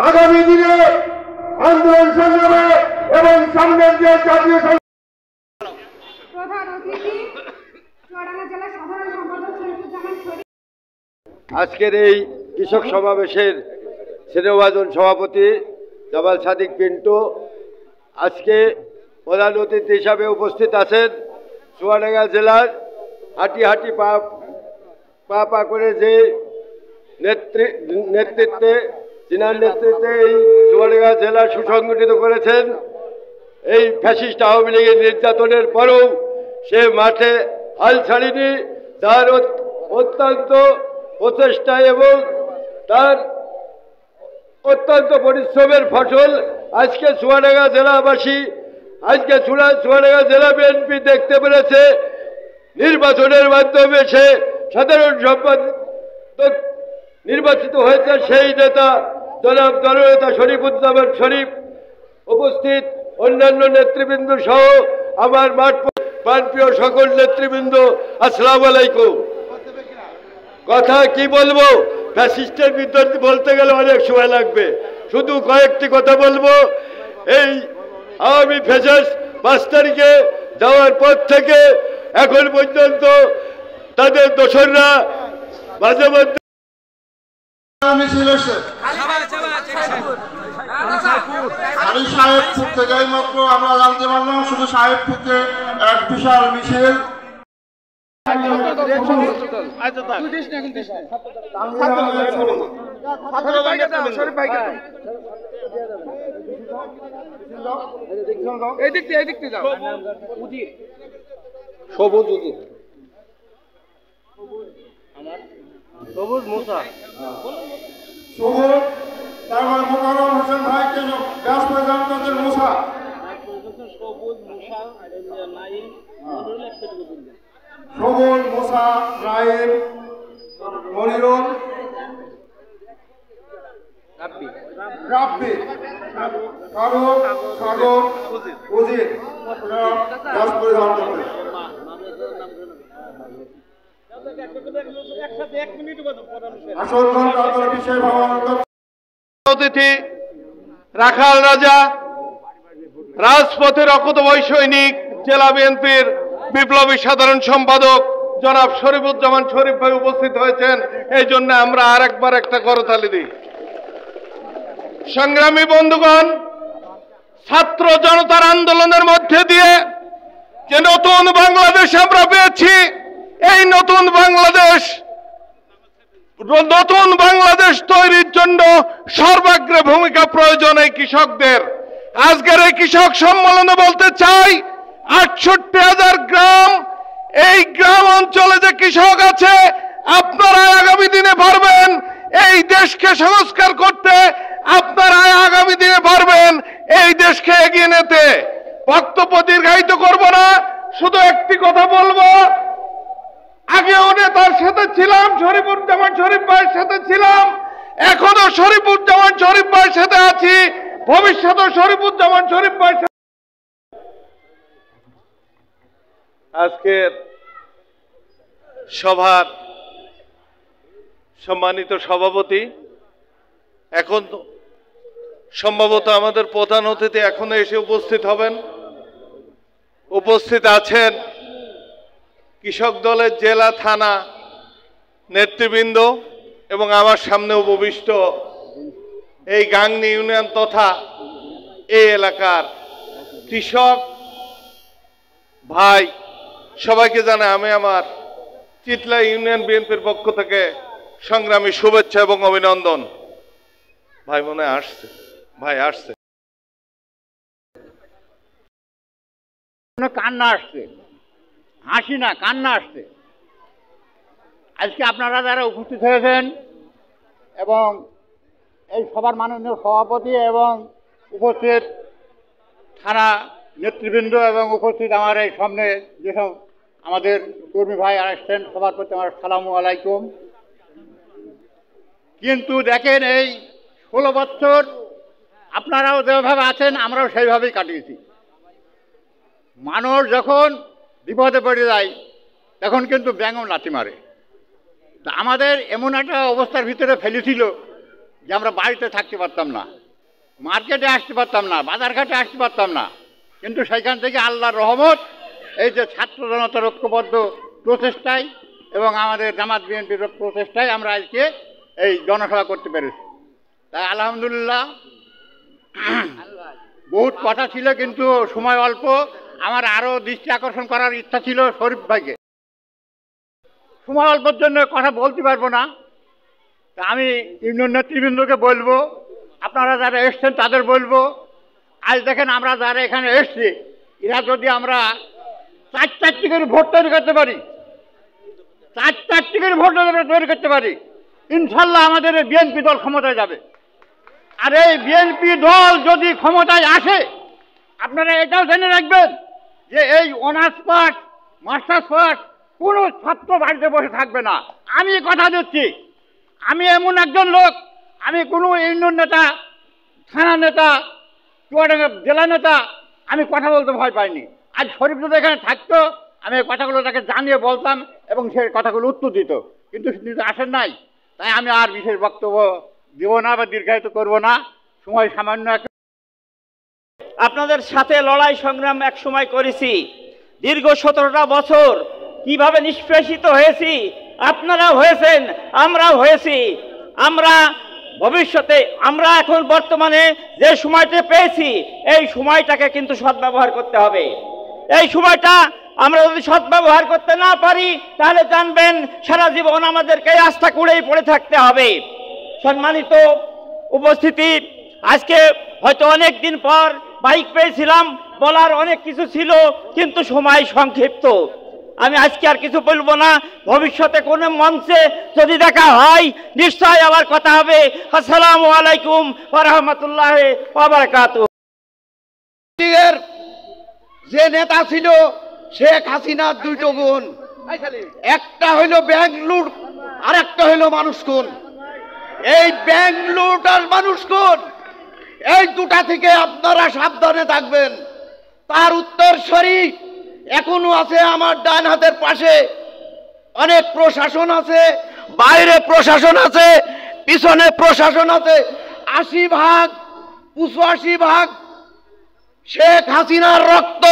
আগামী দিনে আন্দোলন সংগ্রামে এবং সামনের যে জাতীয় প্রধান অতিথি চুয়াডাঙ্গা জেলা সাধারণ সম্পাদক শরীফুজ্জামান শরীফ। আজকের এই কৃষক সমাবেশের স্নেহভাজন সভাপতি জামাল সাদিক পিন্টু, আজকে প্রধান অতিথি হিসাবে উপস্থিত আছেন চুয়াডাঙ্গা জেলার হাঁটি হাঁটি পা করে যে নেতৃত্বে যিনার নেতৃত্বে এই চুয়াডাঙ্গা জেলা সুসংগঠিত করেছেন। এই ফ্যাসিস্ট আওয়ামী লীগের নির্যাতনের পরেও সে মাঠে হাল ছাড়েনি। তার অত্যন্ত প্রচেষ্টা এবং তার অত্যন্ত পরিশ্রমের ফসল আজকে চুয়াডাঙ্গা জেলাবাসী, আজকে চুয়াডাঙ্গা জেলা বিএনপি দেখতে পেরেছে। নির্বাচনের মাধ্যমে সে সাধারণ সম্পাদক নির্বাচিত হয়েছে। সেই নেতা জনাব জননেতা শরীফুজ্জামান শরীফ উপস্থিত, অন্যান্য নেতৃবৃন্দ সহ আমার প্রাণপ্রিয় সকল নেতৃবৃন্দ, আসসালামু আলাইকুম। কথা কি বলবো, ফ্যাসিস্টের বিরুদ্ধে বলতে গেলে অনেক সময় লাগবে, শুধু কয়েকটি কথা বলবো। এই আওয়ামী ফ্যাসিস্ট 5 তারিখে যাওয়ার পর থেকে এখন পর্যন্ত তাদের দোসররা মাঝে মধ্যে সাহেবপুর থেকে মাত্র আমরা জানতে পারলাম শুধু সাহেবপুরকে এক বিশাল মিছিল। সবুজ মুসা, সবুজ, তারপরে মোকাররম হোসেন ভাইকে ব্যাস প্রদান করছেন মুসা, সবুজ, মুসা, নাইম, মনিরুল, রাব্বি, ফারুক, সাগর, উজির ব্যাস পরিধান করছেন। অতিথি রাখাল রাজা, রাজপথের অকুতোভয় সৈনিক, জেলা বিএনপির বিপ্লবী সাধারণ সম্পাদক জনাব শরীফুজ্জামান শরীফ ভাই উপস্থিত হয়েছেন। এই জন্য আমরা আরেকবার একটা করতালি দিই। সংগ্রামী বন্ধুগণ, ছাত্র জনতার আন্দোলনের মধ্যে দিয়ে যে নতুন বাংলাদেশ আমরা পেয়েছি, এই নতুন বাংলাদেশ তৈরির জন্য সর্বাগ্রে ভূমিকা প্রয়োজন এই কৃষকদের। আজকের এই কৃষক সম্মেলনে বলতে চাই, 68,000 গ্রাম, এই গ্রাম অঞ্চলে যে কৃষক আছে, আপনারা আগামী দিনে পারবেন এই দেশকে সংস্কার করতে, আপনারা আগামী দিনে পারবেন এই দেশকে এগিয়ে নিতে। বক্তব্য দীর্ঘায়িত করব না, শুধু একটি কথা বলবো। আগেও নেতার সাথে ছিলাম, শরীফুজ্জামান শরীফ ভাইয়ের সাথে ছিলাম, এখনো শরীফুজ্জামান শরীফ ভাইয়ের সাথে আছি, ভবিষ্যতে শরীফুজ্জামান শরীফ ভাইয়ের সাথে। আজকের সভার সম্মানিত সভাপতি, এখন সম্ভবত আমাদের প্রধান অতিথি এখনো এসে উপস্থিত হবেন। উপস্থিত আছেন কৃষক দলের জেলা থানা নেতৃবৃন্দ এবং আমার সামনে উপবিষ্ট এই গাংনী ইউনিয়ন তথা এই এলাকার কৃষক ভাই, সবাইকে জানাই আমি আমার চিতলা ইউনিয়ন বিএনপির পক্ষ থেকে সংগ্রামী শুভেচ্ছা এবং অভিনন্দন। ভাই মনে আসছে, ভাই আসছে, কান্না আসছে, হাসি না কান্না আসছে। আজকে আপনারা যারা উপস্থিত হয়েছেন এবং এই সবার মাননীয় সভাপতি এবং উপস্থিত থানা নেতৃবৃন্দ এবং উপস্থিত আমার এই সামনে যেসব আমাদের কর্মী ভাই আসছেন, সবার প্রতি আমার আসসালামু আলাইকুম। কিন্তু দেখেন, এই 16 বছর আপনারাও যেভাবে আছেন আমরাও সেইভাবেই কাটিয়েছি। মানুষ যখন বিপদে পড়ে যায় তখন কিন্তু ব্যাঙও লাথি মারে। তা আমাদের এমন একটা অবস্থার ভিতরে ফেলেছিল যে আমরা বাড়িতে থাকতে পারতাম না, মার্কেটে আসতে পারতাম না, বাজারঘাটে আসতে পারতাম না। কিন্তু সেইখান থেকে আল্লাহর রহমত, এই যে ছাত্র জনতার ঐক্যবদ্ধ প্রচেষ্টায় এবং আমাদের জামাত বিএনপির প্রচেষ্টায় আমরা আজকে এই জনসভা করতে পেরেছি। তাই আলহামদুলিল্লাহ। বহুত কথা ছিল কিন্তু সময় অল্প। আমার আরও দৃষ্টি আকর্ষণ করার ইচ্ছা ছিল শরীফ ভাইকে, সময় অল্পের জন্য কথা বলতে পারবো না। তা আমি ইউনিয়ন নেতৃবৃন্দকে বলবো, আপনারা যারা এসছেন তাদের বলবো, আজ দেখেন আমরা যারা এখানে এসছি এরা যদি আমরা 4-4টি করে ভোট তৈরি করতে পারি, 4-4টি করে ভোট তৈরি করতে পারি, ইনশাল্লাহ আমাদের এই বিএনপি দল ক্ষমতায় যাবে। আর এই বিএনপি দল যদি ক্ষমতায় আসে, আপনারা এটাও জেনে রাখবেন যে এই অনার্স পাস মাস্টার্স পাস কোনো ছাত্র বাড়িতে বসে থাকবে না। আমি কথা দিচ্ছি, আমি এমন একজন লোক, আমি কোনো ইউনিয়ন নেতা, থানা নেতা, চুয়াডাঙ্গা জেলা নেতা আমি কথা বলতে ভয় পাইনি। আজ শরীফ যদি এখানে থাকতো আমি এই কথাগুলো তাকে জানিয়ে বলতাম এবং সেই কথাগুলো উত্তর দিত, কিন্তু তিনি তো আসেন নাই। তাই আমি আর বিশেষ বক্তব্য দেব না বা দীর্ঘায়িত করব না, সময় সামান্য। আপনাদের সাথে লড়াই সংগ্রাম এক সময় করেছি, দীর্ঘ 17টা বছর কিভাবে নিষ্পেষিত হয়েছি, আপনারাও হয়েছেন, আমরাও হয়েছি। আমরা ভবিষ্যতে, আমরা এখন বর্তমানে যে সময়টা পেয়েছি এই সময়টাকে কিন্তু সদ্ব্যবহার করতে হবে। এই সময়টা আমরা যদি সদ্ব্যবহার করতে না পারি তাহলে জানবেন সারা জীবন আমাদেরকে আস্থা করেই পড়ে থাকতে হবে। সম্মানিত উপস্থিতি, আজকে হয়তো অনেক দিন পর বাইক পেয়েছিলাম, বলার অনেক কিছু ছিল কিন্তু সময় সংক্ষিপ্ত। আমি আজকে আর কিছু বলবো না, ভবিষ্যতে কোনো মঞ্চে যদি দেখা হয় নিশ্চয় আবার কথা হবে। আসসালামু আলাইকুম ওয়া রাহমাতুল্লাহি ওয়া বারাকাতুহু। যে নেতা ছিল শেখ হাসিনার দুটো গুণ, একটা হইল ব্যাংক লুট আর একটা হইল মানুষ খুন। এই ব্যাংক লুট আর মানুষ খুন এই দুটা থেকে আপনারা সাবধানে থাকবেন। তার উত্তরসূরি এখনো আছে আমার ডান হাতের পাশে, অনেক প্রশাসন আছে, বাইরে প্রশাসন আছে, পিছনে প্রশাসন আছে। 80% শেখ হাসিনার রক্ত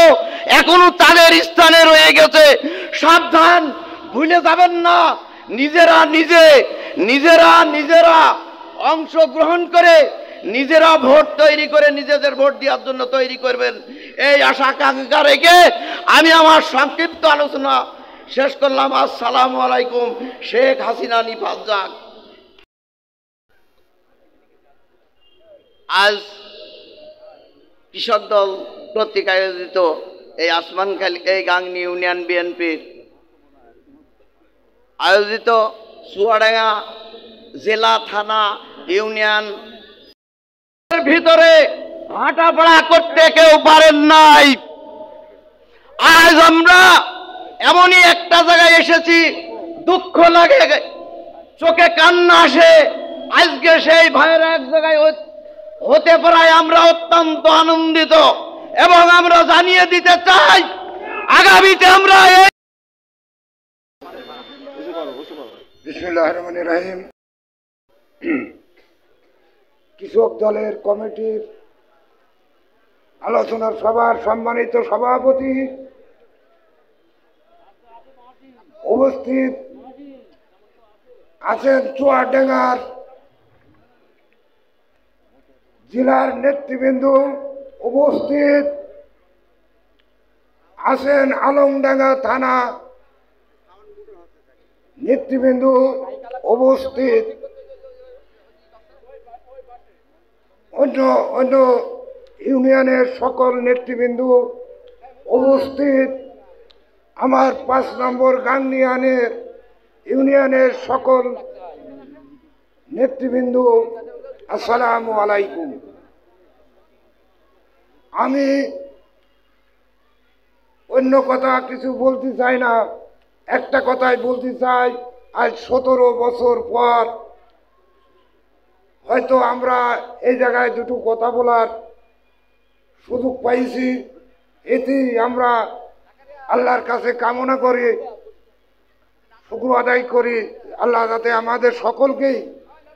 এখনো তাদের স্থানে রয়ে গেছে। সাবধান, ভুলে যাবেন না। নিজেরা অংশগ্রহণ করে নিজেরা ভোট তৈরি করে নিজেদের ভোট দেওয়ার জন্য তৈরি করবেন, এই আশা আকাঙ্ক্ষা রেখে আমি আমার সংক্ষিপ্ত আলোচনা শেষ করলাম। আসসালামু আলাইকুম। শেখ হাসিনা নিপাত যাক। আজ কৃষক দল কর্তৃক আয়োজিত এই আসমানখালী এই গাংনী ইউনিয়ন বিএনপির আয়োজিত চুয়াডাঙ্গা জেলা থানা ইউনিয়ন ভিতরে হাঁটাপড়া করতে কেউ পারেন নাই। আজ আমরা এমনই একটা জায়গায় এসেছি, দুঃখ লাগে, চোখে কান্না আসে। আজকে সেই ভাইয়েরা এক জায়গায় হতে পারায় আমরা অত্যন্ত আনন্দিত এবং আমরা জানিয়ে দিতে চাই আগামীতে আমরা বিসমিল্লাহির রহমানির রহিম। কৃষক দলের কমিটির আলোচনার সভার সম্মানিত সভাপতি, উপস্থিত আছেন চুয়াডাঙ্গার জেলার নেতৃবৃন্দ, উপস্থিত আছেন আলমডাঙ্গা থানা নেতৃবৃন্দ, উপস্থিত অন্য ইউনিয়নের সকল নেতৃবৃন্দ, উপস্থিত আমার 5 নম্বর গাংনী ইউনিয়নের সকল নেতৃবৃন্দ, আসসালামু আলাইকুম। আমি অন্য কথা কিছু বলতে চাই না, একটা কথাই বলতে চাই। আজ 17 বছর পর হয়তো আমরা এই জায়গায় দুটো কথা বলার সুযোগ পাইছি, এতেই আমরা আল্লাহর কাছে কামনা করি, শুকর আদায় করি আল্লাহ যাতে আমাদের সকলকেই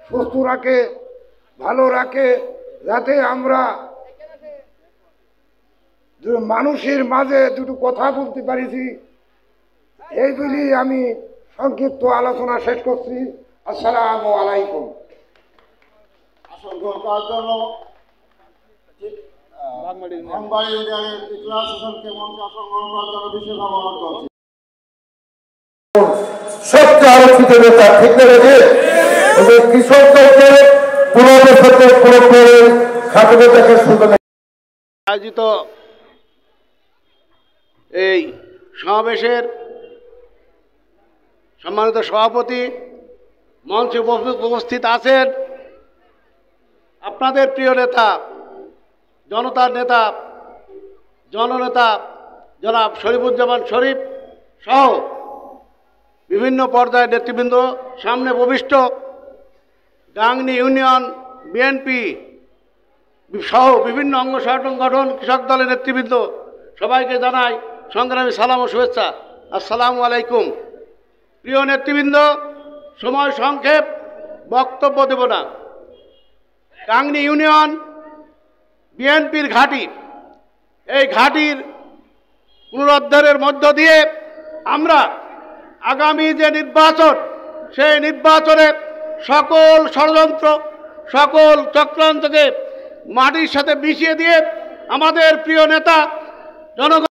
সুস্থ রাখে, ভালো রাখে, যাতে আমরা মানুষের মাঝে দুটো কথা বলতে পারিছি। এই বলি আমি সংক্ষিপ্ত আলোচনা শেষ করছি। আসসালামু আলাইকুম। আসন গ্রহণ করার জন্য বাংবাড়ি ইউনিয়নের ইখলাস হোসেনকে মঞ্চে আসন গ্রহণ করার জন্য বিশেষ আমন্ত্রণ করছি। সবচেয়ে আলোচিত নেতা ঠিক রেখে কৃষকদেরকে পুনর্বসতের করে খাদ্যটাকে সুযোগ আয়োজিত এই সমাবেশের সম্মানিত সভাপতি, মঞ্চে উপস্থিত আছেন আপনাদের প্রিয় নেতা, জনতার নেতা, জননেতা জনাব শরীফুজ্জামান শরীফ সহ বিভিন্ন পর্যায়ের নেতৃবৃন্দ, সামনে উপবিষ্ট গাংনী ইউনিয়ন বিএনপি সহ বিভিন্ন অঙ্গ সংগঠন, কৃষক দলের নেতৃবৃন্দ, সবাইকে জানাই সংগ্রামী সালাম ও শুভেচ্ছা। আসসালামু আলাইকুম। প্রিয় নেতৃবৃন্দ, সময় সংক্ষেপ, বক্তব্য দেব না। গাংনী ইউনিয়ন বিএনপির ঘাঁটি, এই ঘাঁটির পুনরুদ্ধারের মধ্য দিয়ে আমরা আগামী যে নির্বাচন, সেই নির্বাচনে সকল ষড়যন্ত্র, সকল চক্রান্তকে মাটির সাথে মিশিয়ে দিয়ে আমাদের প্রিয় নেতা জনগণ